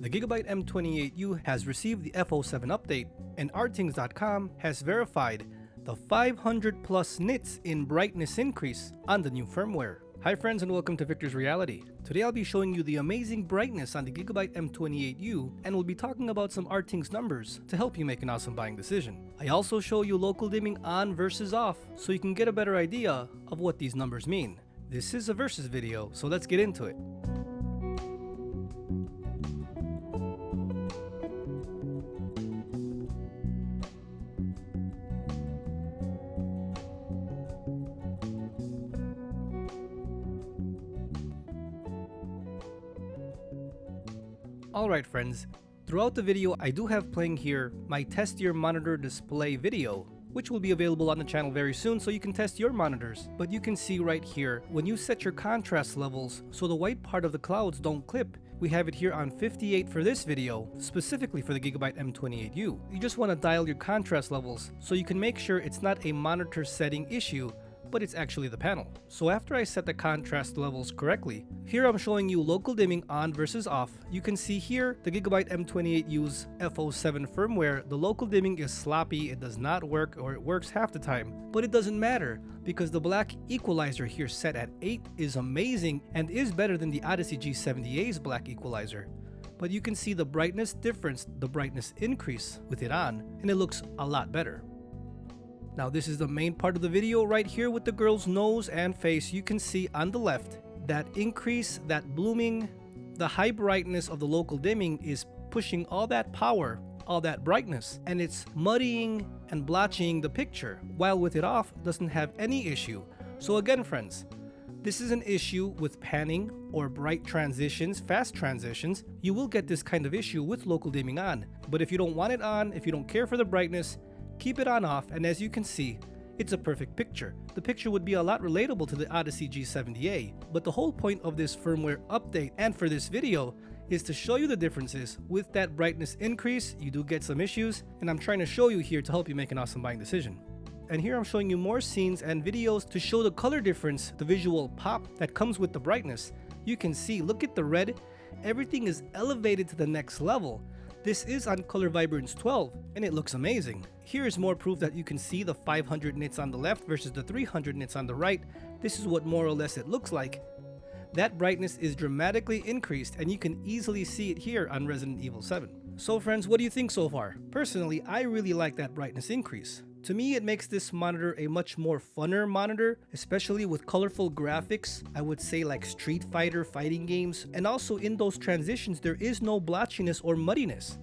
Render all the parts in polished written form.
The Gigabyte M28U has received the F07 update, and Rtings.com has verified the 500 plus nits in brightness increase on the new firmware. Hi friends, and welcome to Viktors Reality. Today I'll be showing you the amazing brightness on the Gigabyte M28U, and we'll be talking about some Rtings numbers to help you make an awesome buying decision. I also show you local dimming on versus off so you can get a better idea of what these numbers mean. This is a versus video, so let's get into it. Alright friends, throughout the video I do have playing here my test your monitor display video, which will be available on the channel very soon so you can test your monitors. But you can see right here, when you set your contrast levels so the white part of the clouds don't clip, we have it here on 58 for this video, specifically for the Gigabyte M28U. You just want to dial your contrast levels so you can make sure it's not a monitor setting issue, but it's actually the panel. So after I set the contrast levels correctly, here I'm showing you local dimming on versus off. You can see here the Gigabyte M28U's F07 firmware, the local dimming is sloppy, it does not work, or it works half the time. But it doesn't matter because the black equalizer here set at 8 is amazing and is better than the Odyssey G70A's black equalizer. But you can see the brightness difference, the brightness increase with it on, and it looks a lot better. Now this is the main part of the video right here with the girl's nose and face. You can see on the left that increase, that blooming, the high brightness of the local dimming is pushing all that power, all that brightness, and it's muddying and blotching the picture, while with it off doesn't have any issue. So again friends, this is an issue with panning or bright transitions, fast transitions. You will get this kind of issue with local dimming on, but if you don't want it on, if you don't care for the brightness, keep it on off, and as you can see, it's a perfect picture. The picture would be a lot relatable to the Odyssey G70A, but the whole point of this firmware update and for this video is to show you the differences. With that brightness increase, you do get some issues, and I'm trying to show you here to help you make an awesome buying decision. And here I'm showing you more scenes and videos to show the color difference, the visual pop that comes with the brightness. You can see, look at the red, everything is elevated to the next level. This is on Color Vibrance 12, and it looks amazing. Here is more proof that you can see the 500 nits on the left versus the 300 nits on the right. This is what more or less it looks like. That brightness is dramatically increased, and you can easily see it here on Resident Evil 7. So friends, what do you think so far? Personally, I really like that brightness increase. To me, it makes this monitor a much more funner monitor, especially with colorful graphics. I would say like Street Fighter fighting games, and also in those transitions there is no blotchiness or muddiness.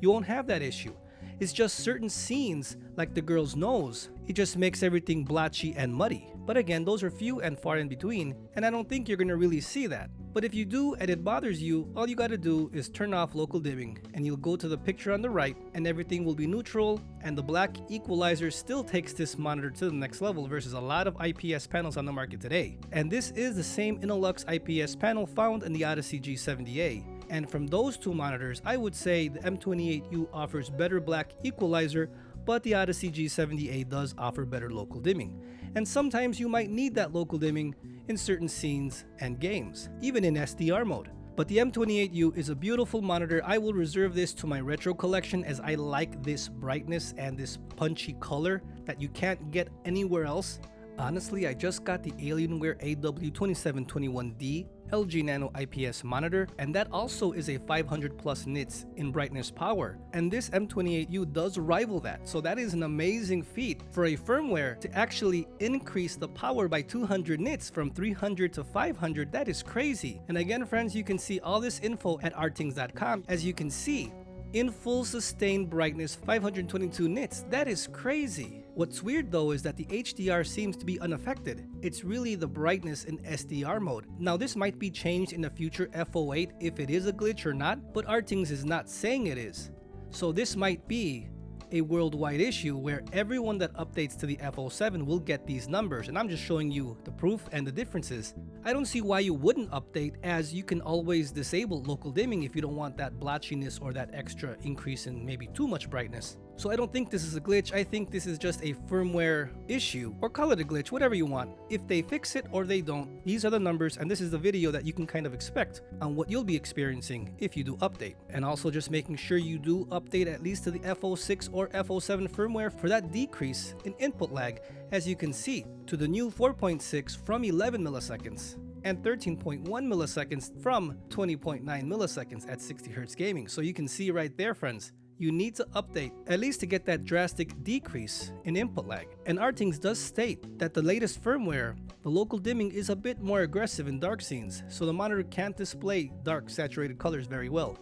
You won't have that issue. It's just certain scenes like the girl's nose, it just makes everything blotchy and muddy. But again, those are few and far in between, and I don't think you're gonna really see that. But if you do and it bothers you, all you gotta do is turn off local dimming, and you'll go to the picture on the right and everything will be neutral, and the black equalizer still takes this monitor to the next level versus a lot of IPS panels on the market today. And this is the same Innolux IPS panel found in the Odyssey G70A. And from those two monitors, I would say the M28U offers better black equalizer, but the Odyssey G70A does offer better local dimming. And sometimes you might need that local dimming in certain scenes and games, even in SDR mode. But the M28U is a beautiful monitor. I will reserve this to my retro collection as I like this brightness and this punchy color that you can't get anywhere else. Honestly, I just got the Alienware AW2721D LG Nano IPS monitor, and that also is a 500 plus nits in brightness power, and this M28U does rival that. So that is an amazing feat for a firmware to actually increase the power by 200 nits from 300 to 500. That is crazy. And again friends, you can see all this info at Rtings.com. As you can see, in full sustained brightness 522 nits. That is crazy. What's weird though is that the HDR seems to be unaffected. It's really the brightness in SDR mode. Now this might be changed in a future F08 if it is a glitch or not, but Rtings is not saying it is. So this might be a worldwide issue where everyone that updates to the F07 will get these numbers, and I'm just showing you the proof and the differences. I don't see why you wouldn't update, as you can always disable local dimming if you don't want that blotchiness or that extra increase in maybe too much brightness. So I don't think this is a glitch. I think this is just a firmware issue, or call it a glitch, whatever you want. If they fix it or they don't, these are the numbers, and this is the video that you can kind of expect on what you'll be experiencing if you do update. And also just making sure you do update at least to the F06 or F07 firmware for that decrease in input lag, as you can see, to the new 4.6 from 11 milliseconds and 13.1 milliseconds from 20.9 milliseconds at 60 Hz gaming. So you can see right there, friends, you need to update at least to get that drastic decrease in input lag. And Rtings does state that the latest firmware, the local dimming is a bit more aggressive in dark scenes, so the monitor can't display dark saturated colors very well.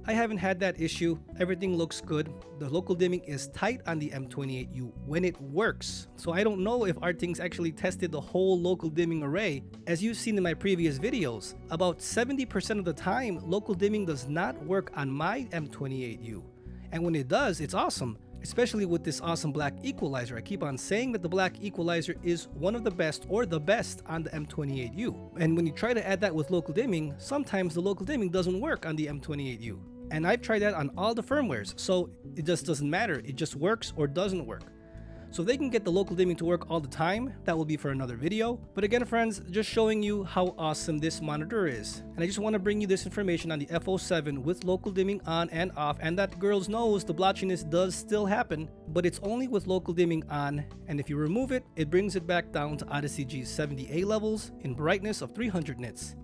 I haven't had that issue. Everything looks good. The local dimming is tight on the M28U when it works. So I don't know if Rtings actually tested the whole local dimming array. As you've seen in my previous videos, about 70% of the time, local dimming does not work on my M28U. And when it does, it's awesome, especially with this awesome black equalizer. I keep on saying that the black equalizer is one of the best or the best on the M28U. And when you try to add that with local dimming, sometimes the local dimming doesn't work on the M28U. And I've tried that on all the firmwares, so it just doesn't matter. It just works or doesn't work. So if they can get the local dimming to work all the time, that will be for another video. But again, friends, just showing you how awesome this monitor is. And I just want to bring you this information on the F07 with local dimming on and off. And that girls knows the blotchiness does still happen, but it's only with local dimming on. And if you remove it, it brings it back down to Odyssey G70A levels in brightness of 300 nits.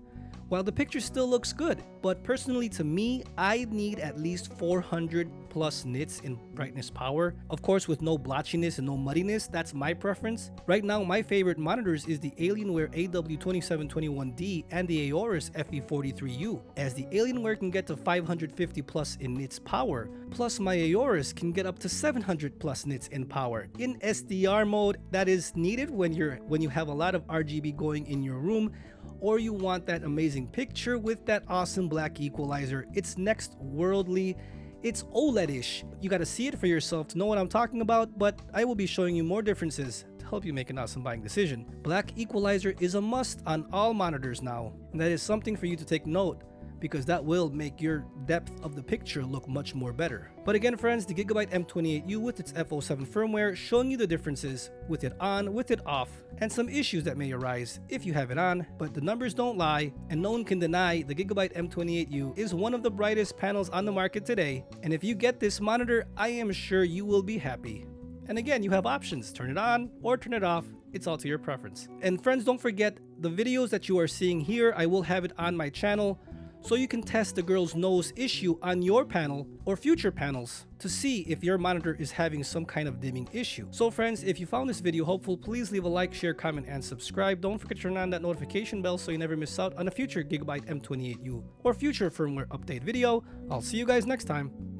While the picture still looks good, but personally to me, I need at least 400 plus nits in brightness power. Of course, with no blotchiness and no muddiness, that's my preference. Right now, my favorite monitors is the Alienware AW2721D and the Aorus FE43U, as the Alienware can get to 550 plus in nits power, plus my Aorus can get up to 700 plus nits in power. In SDR mode, that is needed when you have a lot of RGB going in your room, or you want that amazing picture with that awesome black equalizer. It's next worldly, it's OLED-ish. You gotta see it for yourself to know what I'm talking about, but I will be showing you more differences to help you make an awesome buying decision. Black equalizer is a must on all monitors now, and that is something for you to take note, because that will make your depth of the picture look much more better. But again, friends, the Gigabyte M28U with its F07 firmware, showing you the differences with it on, with it off, and some issues that may arise if you have it on. But the numbers don't lie, and no one can deny the Gigabyte M28U is one of the brightest panels on the market today. And if you get this monitor, I am sure you will be happy. And again, you have options, turn it on or turn it off. It's all to your preference. And friends, don't forget the videos that you are seeing here, I will have it on my channel, so you can test the girl's nose issue on your panel or future panels to see if your monitor is having some kind of dimming issue. So friends, if you found this video helpful, please leave a like, share, comment, and subscribe. Don't forget to turn on that notification bell so you never miss out on a future Gigabyte M28U or future firmware update video. I'll see you guys next time.